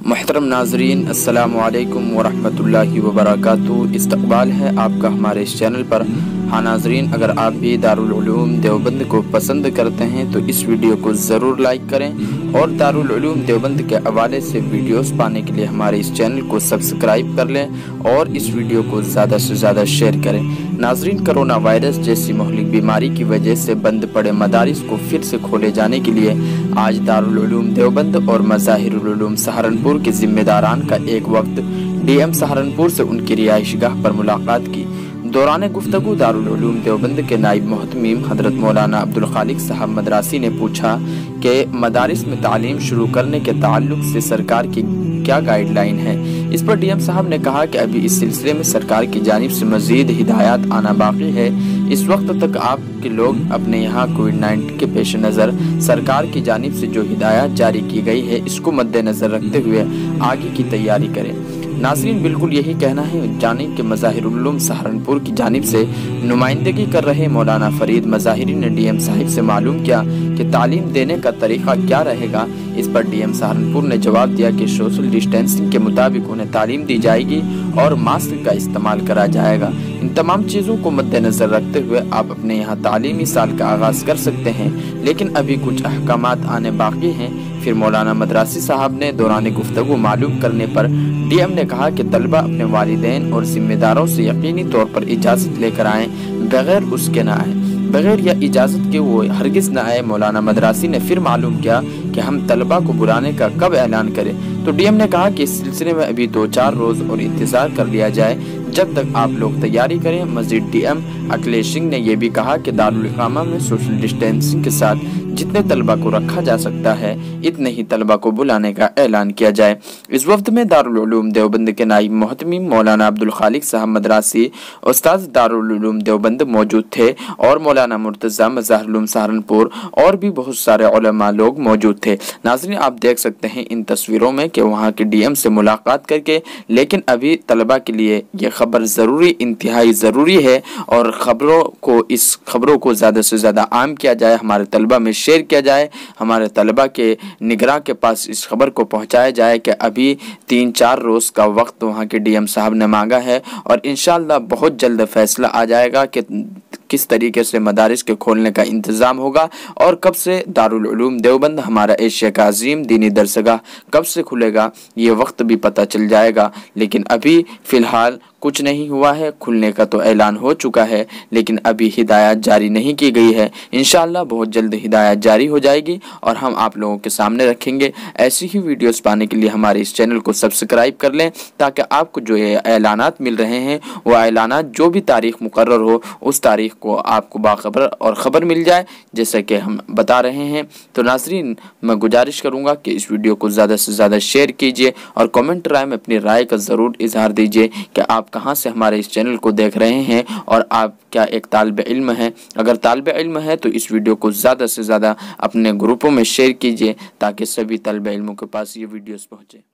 محترم ناظرین السلام علیکم ورحمۃ اللہ وبرکاتہ۔ استقبال ہے آپ کا ہمارے اس چینل پر۔ ہاں ناظرین، اگر آپ بھی دارالعلوم دیوبند کو پسند کرتے ہیں تو اس ویڈیو کو ضرور لائک کریں اور دارالعلوم دیوبند کے حوالے سے ویڈیوز پانے کے لیے ہمارے اس چینل کو سبسکرائب کر لیں اور اس ویڈیو کو زیادہ سے زیادہ شیئر کریں۔ ناظرین، کرونا وائرس جیسی مہلک بیماری کی وجہ سے بند پڑے مدارس کو پھر سے کھولے جانے کے لیے آج دارالعلوم دیوبند اور مظاہر العلوم سہارنپور کے ذمہ داران کا ایک وقت ڈی ایم سہارنپور سے ان کی رہائش گاہ پر ملاقات کی۔ دوران گفتگو دارالعلوم دیوبند کے نائب محتمیم حضرت مولانا عبدالخالق صاحب مدراسی نے پوچھا کہ مدارس میں تعلیم شروع کرنے کے تعلق سے سرکار کی کیا گائیڈ لائن ہے۔ اس پر ڈی ایم صاحب نے کہا کہ ابھی اس سلسلے میں سرکار کی جانب سے مزید ہدایات آنا باقی ہے۔ اس وقت تک آپ کے لوگ اپنے یہاں کووڈ-19 کے پیش نظر سرکار کی جانب سے جو ہدایات جاری کی گئی ہے اس کو مد نظر رکھتے ہوئے آگے کی تیاری کریں۔ ناظرین، بالکل یہی کہنا ہے جانب کہ مظاہر العلوم سہارنپور کی جانب سے نمائندگی کر رہے مولانا فرید مظاہری نے ڈی ایم صاحب سے معلوم کیا کہ تعلیم دینے کا طریقہ کیا رہے گا۔ اس پر ڈی ایم سہارنپور نے جواب دیا کہ سوشل ڈسٹینسنگ کے مطابق انہیں تعلیم دی جائے گی اور ماسک کا استعمال کرا جائے گا۔ ان تمام چیزوں کو مد نظر رکھتے ہوئے آپ اپنے یہاں تعلیمی سال کا آغاز کر سکتے ہیں، لیکن ابھی کچھ احکامات آنے باقی ہیں۔ پھر مولانا مدراسی صاحب نے دوران گفتگو معلوم کرنے پر ڈی ایم نے کہا کہ طلبہ اپنے والدین اور ذمہ داروں سے یقینی طور پر اجازت لے کر آئیں، بغیر اس کے نہ آئیں، بغیر یا اجازت کے وہ ہرگز نہ آئے۔ مولانا مدراسی نے پھر معلوم کیا کہ ہم طلبہ کو بلانے کا کب اعلان کریں، تو ڈی ایم نے کہا کہ اس سلسلے میں ابھی 2-4 روز اور انتظار کر لیا جائے جب تک آپ لوگ تیاری کریں۔ مزید ڈی ایم اکھلیش سنگھ نے یہ بھی کہا کہ دارالاقامہ میں سوشل ڈسٹینسنگ کے ساتھ جتنے طلبہ کو رکھا جا سکتا ہے اتنے ہی طلبہ کو بلانے کا اعلان کیا جائے۔ اس وقت میں دارالعلوم دیوبند کے نائب محتمیم مولانا عبدالخالق صاحب مدراسی، استاد دارالعلوم دیوبند موجود تھے اور مولانا مرتضی مظاہر العلوم سہارنپور اور بھی بہت سارے علماء لوگ موجود تھے۔ ناظرین، آپ دیکھ سکتے ہیں ان تصویروں میں کہ وہاں کے ڈی ایم سے ملاقات کر کے، لیکن ابھی طلبہ کے لیے یہ خبر ضروری، انتہائی ضروری ہے اور اس خبروں کو زیادہ سے زیادہ عام کیا جائے، ہمارے طلبہ میں شیئر کیا جائے، ہمارے طلبہ کے نگراں کے پاس اس خبر کو پہنچایا جائے کہ ابھی 3-4 روز کا وقت وہاں کے ڈی ایم صاحب نے مانگا ہے اور انشاءاللہ بہت جلد فیصلہ آ جائے گا کہ کس طریقے سے مدارس کے کھولنے کا انتظام ہوگا اور کب سے دارالعلوم دیوبند، ہمارا ایشیا کا عظیم دینی درسگاہ، کب سے کھلے گا یہ وقت بھی پتہ چل جائے گا۔ لیکن ابھی فی الحال کچھ نہیں ہوا ہے، کھلنے کا تو اعلان ہو چکا ہے لیکن ابھی ہدایات جاری نہیں کی گئی ہے۔ انشاءاللہ بہت جلد ہدایات جاری ہو جائے گی اور ہم آپ لوگوں کے سامنے رکھیں گے۔ ایسی ہی ویڈیوز پانے کے لیے ہمارے اس چینل کو سبسکرائب کر لیں تاکہ آپ کو جو یہ اعلانات مل رہے ہیں وہ اعلانات جو بھی تاریخ مقرر ہو اس تاریخ کو آپ کو باخبر اور خبر مل جائے جیسا کہ ہم بتا رہے ہیں۔ تو ناظرین، میں گزارش کروں گا کہ اس ویڈیو کو زیادہ سے زیادہ شیئر کیجیے اور کمنٹ رائے میں اپنی رائے کا ضرور اظہار دیجیے کہ آپ کہاں سے ہمارے اس چینل کو دیکھ رہے ہیں اور آپ کیا ایک طالب علم ہیں۔ اگر طالب علم ہے تو اس ویڈیو کو زیادہ سے زیادہ اپنے گروپوں میں شیئر کیجیے تاکہ سبھی طالب علموں کے پاس یہ ویڈیوز پہنچے۔